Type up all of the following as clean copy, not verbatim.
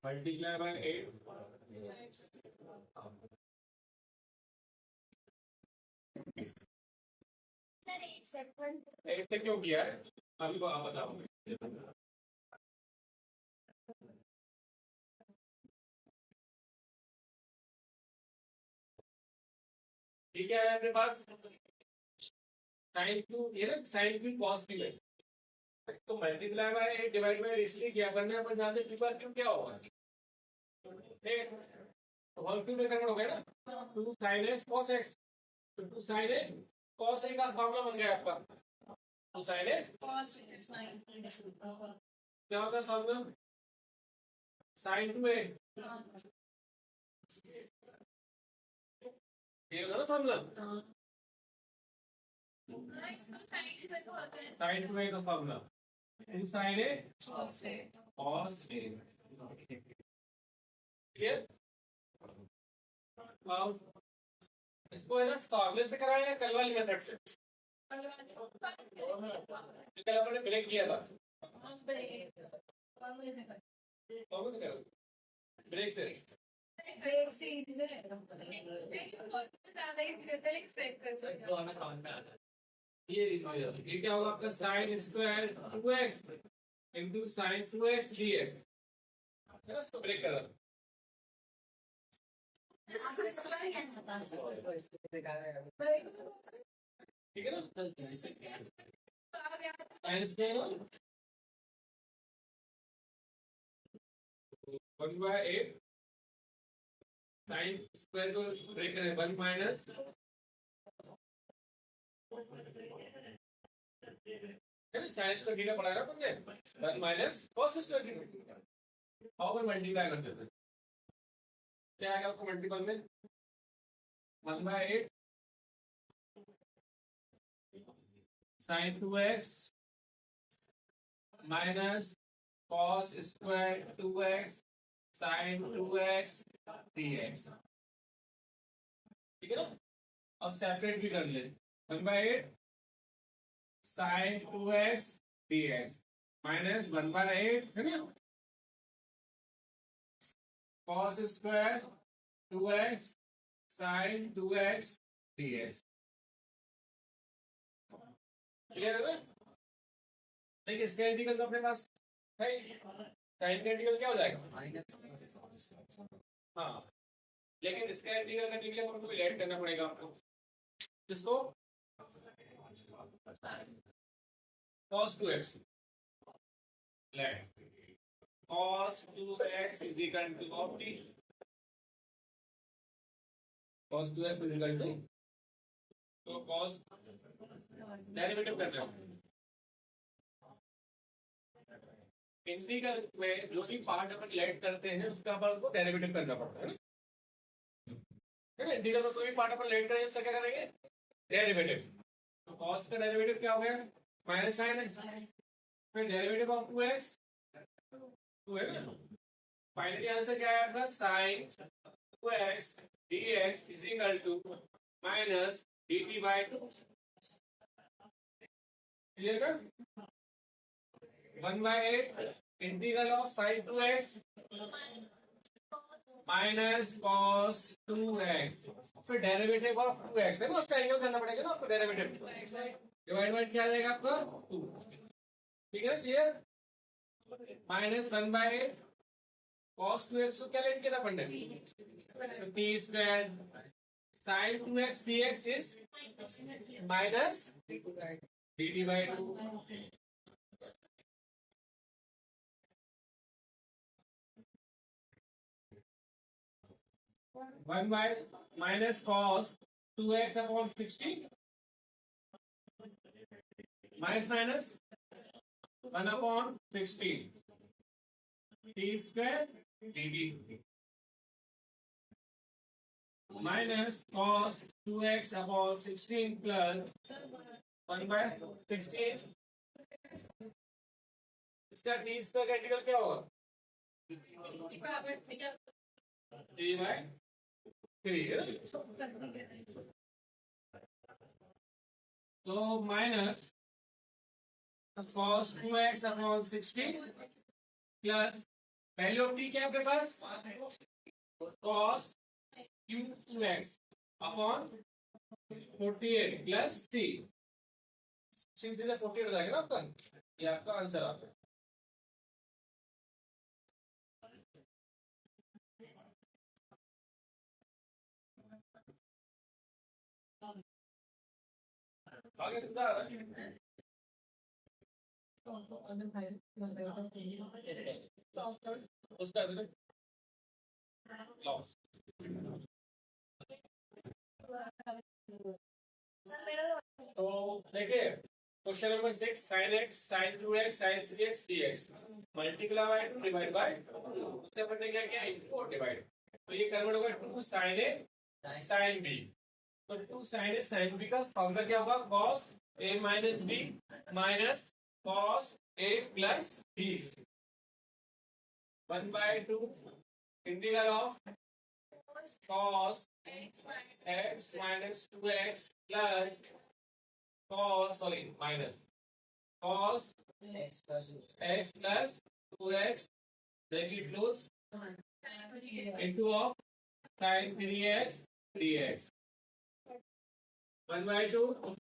Multiply by 8 ऐसे क्यों किया है अभी को आप बताओ। ठीक है अपने पास साइन क्यू ये ना साइन क्यू कॉस भी है तो मल्टीप्लाई बाय 8 डिवाइड बाय इसलिए किया वरना अपन जानते हैं बार क्यों क्या होगा तो होल क्यूब में कन्वर्ट हो गया ना 2 sin x cos x तो 2 sin a cos a का फॉर्मूला बन गया आपका 2 sin a cos क्या होता है फॉर्मूला sin 2a ये होता है फॉर्मूला sin 2a का formula 2 sin a cos a clear अब इसको है ना फॉर्मूले से कराया या कल वाली मेथड से कल अपने ब्रेक किया था ब्रेक से ये क्या होगा आपका sine square 2x into sine 2x dx है ना इसको ब्रेक कर रहा ठीक है ना 1/8 साइन स्क्वायर को ब्रेक करें 1 माइनस साइन स्क्वायर थीटा पढ़ा रहा तुमने 1 माइनस cos स्क्वायर थीटा और मल्टीप्लाई कर देते क्या आएगा आपको मल्टीपल में 1/8 sin 2x minus cos square 2x sin 2x dx ठीक है ना अब सेपरेट भी कर ले 1/8 sin 2x dx माइनस 1/8 है ना cos square 2x sin 2x dx clear है ना देखिए इसका इंटीग्रल तो अपने पास है साइन का इंटीग्रल क्या हो जाएगा हाँ लेकिन इसका इंटीग्रल करने के लिए आपको ऐड करना पड़ेगा आपको किसको cos 2x let cos 2x is equal to 40 cos 2x is equal to तो cos डेरिवेटिव करते हैं इंटीग्रल में जो भी पार्ट अपन लेट करते हैं उसका अपन को डेरिवेटिव करना पड़ता है ना इंटीग्रल में कोई भी पार्ट अपन लेट करेंगे उसका क्या करेंगे डेरिवेटिव तो cos का डेरिवेटिव क्या हो गया माइनस sin x फिर डेरिवेटिव ऑफ 2x 2 है ना फाइनली आंसर क्या है आपका sin 2x dx is equal to minus dt by 2 clear का 1/8 integral of sin 2x minus cos 2x फिर डेरिवेटिव ऑफ 2x है ना उसका एंगल करना पड़ेगा ना आपको डेरिवेटिव डिवाइड बाय क्या आ जाएगा आपका 2 ठीक है क्लियर माइनस 1/8 cos 2x को क्या लेट किया था अपन ने t square sin 2x dx is minus dt by 2 1 by minus cos 2x upon 60 minus 1 upon 60 t square dt minus cos 2x upon 16 plus 1 by 16 इसका t स्क्वायर का integral क्या होगा t by 3 तो minus cos 2x upon 16 plus value of T क्या है आपके पास, cos q2x upon 48 plus T, सीधे 48 हो जाएगा ना आपका, ये आपका आंसर आ गया। आगे कितना आ रहा है, उसका लाओ। तो देखिए question number 6, sine x sine 2x sine 3x dx multiply by 2 divide by, उससे अपन ने क्या किया, इनको डिवाइड, तो ये कन्वर्ट होगा 2 sin a sin b, तो 2 sin a sin b का फॉर्मूला क्या होगा, cos a minus b minus cos a plus b, 1/2 integral of cos x minus 2x plus minus cos x plus 2x, then it goes into of sin 3x dx, 1/2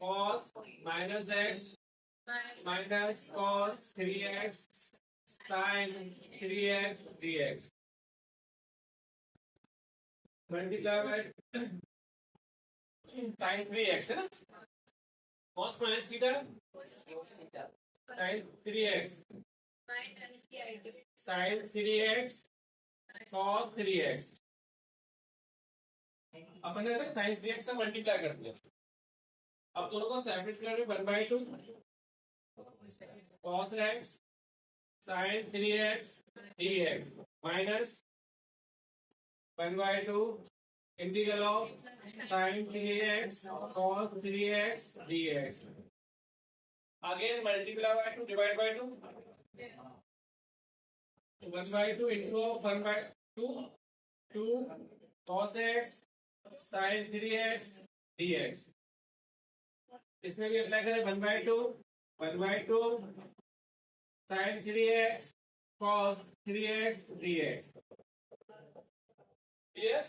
cos minus x minus cos 3x sin 3x dx, multiply by sin 3x है ना, cos minus theta sin 3x sin 3x cos 3x, अपन ने sin 3x से multiply कर दिया, अब दोनों को separate करके 1/2 cos x sin 3x dx minus 1/2 integral of sin 3x cos 3x dx, again multiply by 2 divide bye 2, 1/2 into 1/2 2 cos x sin 3x dx, इसमें भी अप्लाई करें 1/2 sin 3x cos 3x dx, yes,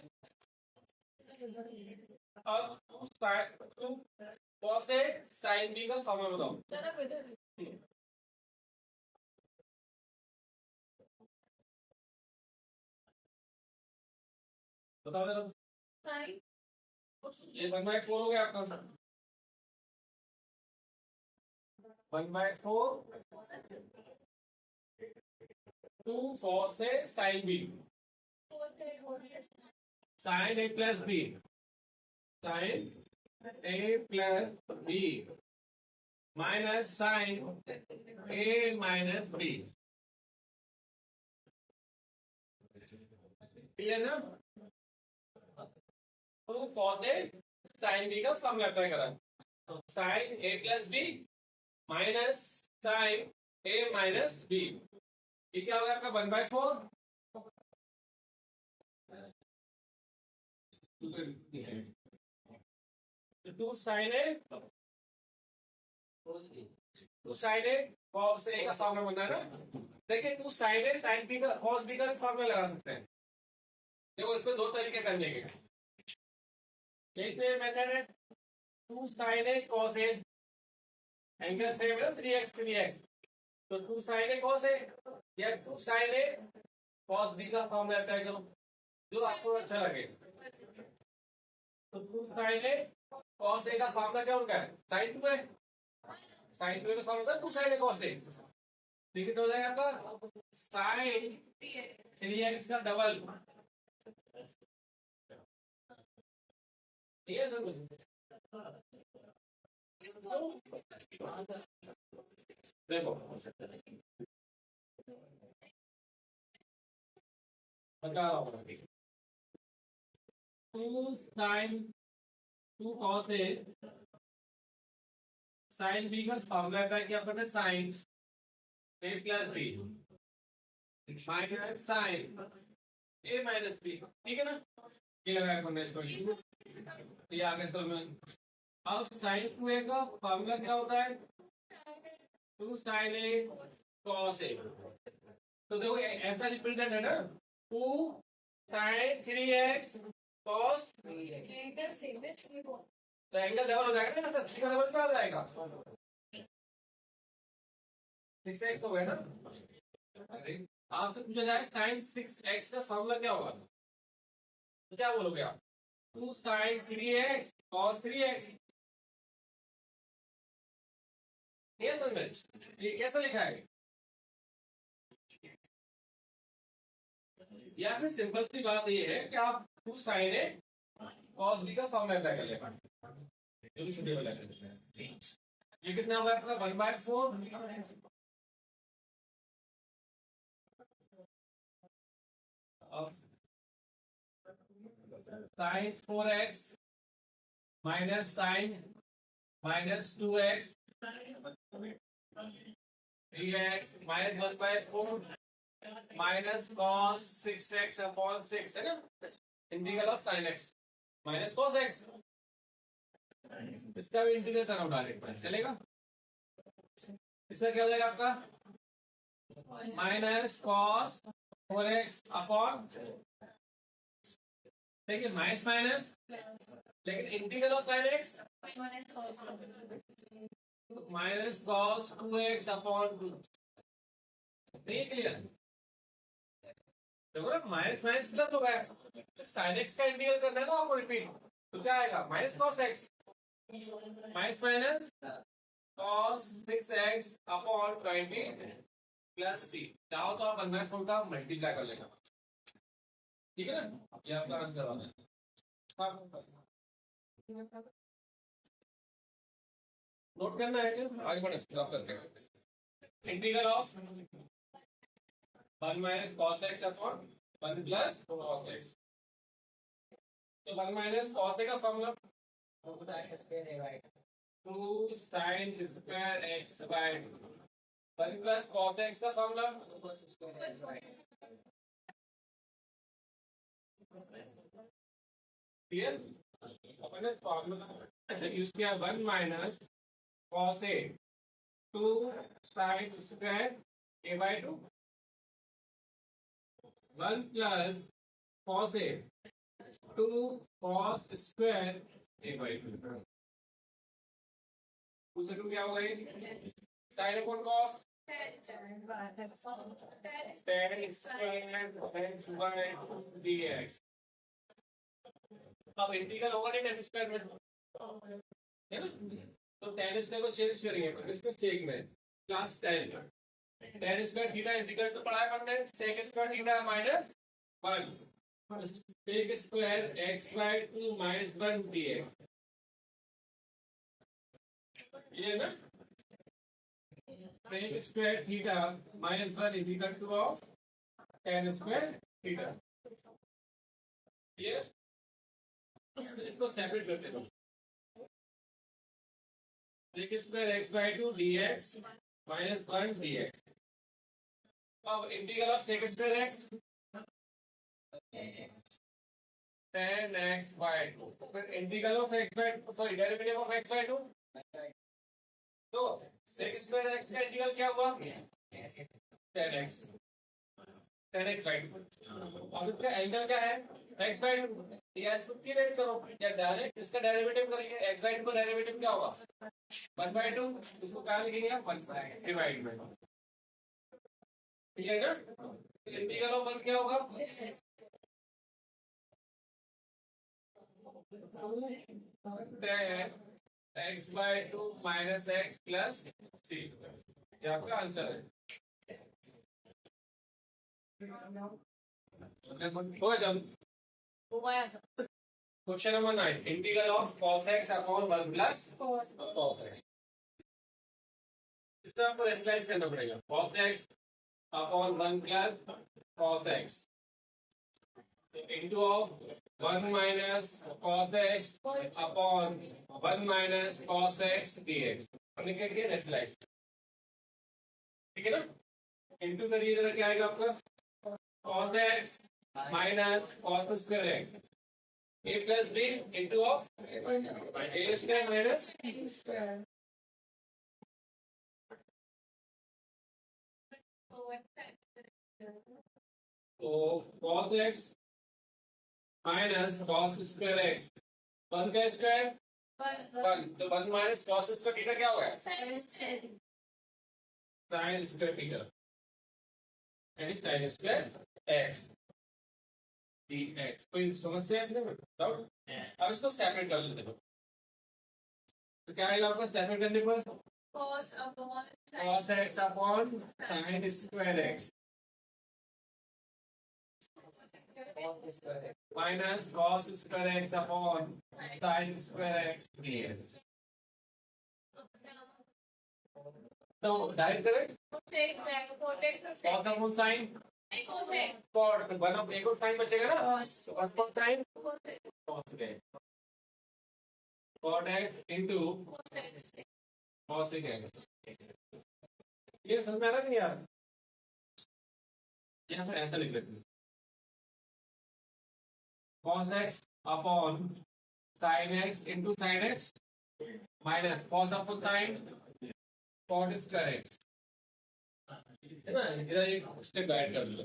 अब 2 cos a sin b का formula बताओ, बताओ जरा, ये 1/4 हो गया आपका, 1/4 2 cos a sin b, sin a plus b, sin a plus b minus sin a minus b, clear ना, तो cos a sin b का फॉर्मूला अप्लाई करा, sin a plus b minus sin a minus b, ये क्या होगा आपका 1/4 2 sin a cos a का formula बनना है ना, देखिए 2 sin a sin b का cos b का फॉर्मूला लगा सकते हैं, देखो इसमें दो तरीके करने के, एक मेथड है 2 sin a cos a, angle same है 3x 3x, तो 2 sin a cos a या 2 sin a cos b का फॉर्मूला अप्लाई करो, जो आपको अच्छा लगे, तो 2 sin a cos a का फॉर्मूला क्या होगा, sin 2 है, sin 2 का formula 2 sin a cos a, ठीक है, तो हो जाएगा आपका sin 3x का डबल, ठीक है सर, देखो बता रहा हूँ, 2 sin 2 cos a sin b का फॉर्मूला का क्या पता है, sin a plus b minus sin a minus b, ठीक है ना, ये लगाया हमने इसको, ये आगे तो में अब sin 2a का फॉर्मूला क्या होता है, 2 sin a cos a, तो देखो ऐसा रिप्रेजेंट है ना, 2 sin 3x cos 3x, तो एंगल डबल हो जाएगा ना, 3 का डबल क्या हो जाएगा, 6x हो गया ना। आपसे पूछा जाए sin 6x का फॉर्मूला क्या होगा, तो क्या बोलोगे आप, 2 sin 3x cos 3x। ये समझ, ये कैसा लिखा है, या फिर सिंपल सी बात ये है कि आप 2 sin a cos b का फॉर्मूला अप्लाई कर लेना, जो भी सुटेबल है। ये कितना होगा आपका 1/4 sin 4x minus sin minus 2x 3x minus 1/4 minus cos 6x upon 6 है ना, integral of sin x minus cos x, इसका भी इंटीग्रल करना डायरेक्ट चलेगा। इसमें क्या हो जाएगा आपका माइनस कॉस 4x अपॉन, देखिए माइनस माइनस, लेकिन integral of sin x minus cos 2x upon 2, नहीं क्लियर, देखो ना माइनस माइनस प्लस हो गया, sin x का इंटीग्रल करना है ना आपको रिपीट, तो क्या आएगा minus cos x minus minus cos 6x upon 20 plus c, चाहो तो आप 1/4 का मल्टीप्लाई कर लेना, ठीक है ना, ये आपका आंसर आ रहा है। नोट करना है क्या, आगे बढ़े स्टॉप करके, integral of 1 minus cos x upon 1 plus cos x, तो 1 माइनस cos x का formula 2 sin square x by 1 plus cos x का फॉर्मूला क्लियर, अपने फॉर्मूला यूज किया 1 minus cos a 2 sin square a by 2 1 plus cos a 2 cos square a by 2, क्या होगा sin upon cos tan square x by dx, अब integral होगा नहीं tan square में, है ना, तो tan स्क्वायर को चेंज करेंगे इसके सेक में plus tan square theta is equal to पढ़ा है हमने sec square theta minus 1 sec square x by 2 minus 1 dx, ये ना sec square theta minus 1 is equal to of tan square theta, ये इसको सेपरेट करते हैं, sec square x by 2 dx minus 1 dx, अब integral of sec square x tan x by 2, फिर integral of x by 2, sorry derivative of x by 2, तो sec square x का integral क्या हुआ tan x बाय 2, अब इसका angle क्या है x बाय 2, या इसको क्लियर करो या डायरेक्ट इसका डेरिवेटिव करेंगे, x बाय 2 का डेरिवेटिव क्या होगा 1/2, इसको क्या लिखेंगे 1 डिवाइड में, ठीक है ना, इंटीग्रल ऑफ 1 क्या होगा tan x by 2 minus x plus c, ये आपका आंसर है, हो जब question number 9 integral of cos x upon 1 plus cos x, इसको आपको रेशनलाइज करना पड़ेगा, cos x upon 1 plus cos x into of 1 minus cos x upon 1 minus cos x dx, हमने क्या किया रेशनलाइज, ठीक है ना, इंटू करिए जरा क्या आएगा आपका cos x minus cos square x a plus b into of a square minus b square, तो cos x minus cos square x, 1 का स्क्वायर 1, तो 1 माइनस cos स्क्वायर थीटा क्या होगा? sin स्क्वायर थीटा, यानी sin स्क्वायर x dx। कोई समस्या है doubt? अब इसको सेपरेट कर लेते हैं। तो क्या आएगा आपका सेपरेट करने पर? cos x upon sin square x minus cos square x upon sin square x dx। तो डायरेक्ट करें cos अपॉन sin cot, मतलब एक और साइन बचेगा ना, तो upon sin cos x, cot x into cos x। ये समझ में आ रहा है यार? यहाँ पर ऐसा लिख लेते हैं, cos x upon sin x into sin x minus cos upon sin cot square x, है ना? इधर एक स्टेप ऐड कर लो,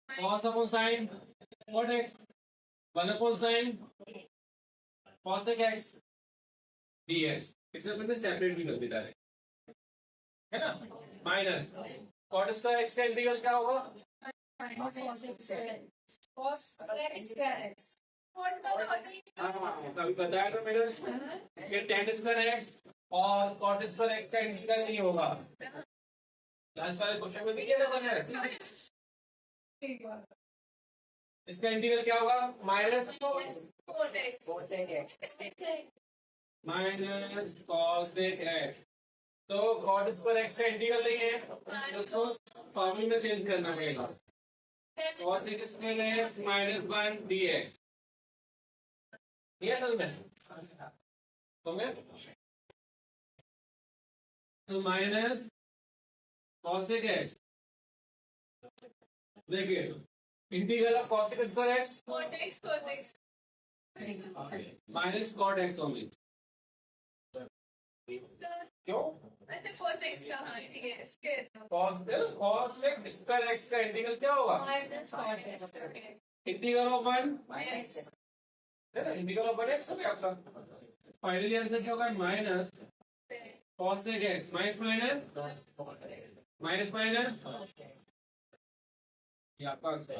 cos upon sin cot x 1 upon sin cos x dx। इसमें मैंने सेपरेट भी कर दिया है ना, माइनस cot स्क्वायर x का इंटीग्रल क्या होगा? अभी बताया था मैंने कि tan स्क्वायर x और cot स्क्वायर x का इंटीग्रल नहीं होगा। लास्ट वाले क्वेश्चन में भी ये बना है, इसका इंटीग्रल क्या होगा? Minus cos x। तो cot स्क्वायर x का इंटीग्रल नहीं है, तो उसको फॉर्मूले में चेंज करना पड़ेगा, cos square x minus 1 dx। ये समझ में तो माइनस cos x, देखिए integral of cos square x minus cot x only. क्यों? cos स्क्वायर x का इंटीग्रल क्या होगा? इंटीग्रल ऑफ 1 है ना, इंटीग्रल ऑफ 1x हो गया आपका। फाइनली आंसर क्या होगा? Minus cos x minus minus ये आपका आंसर है।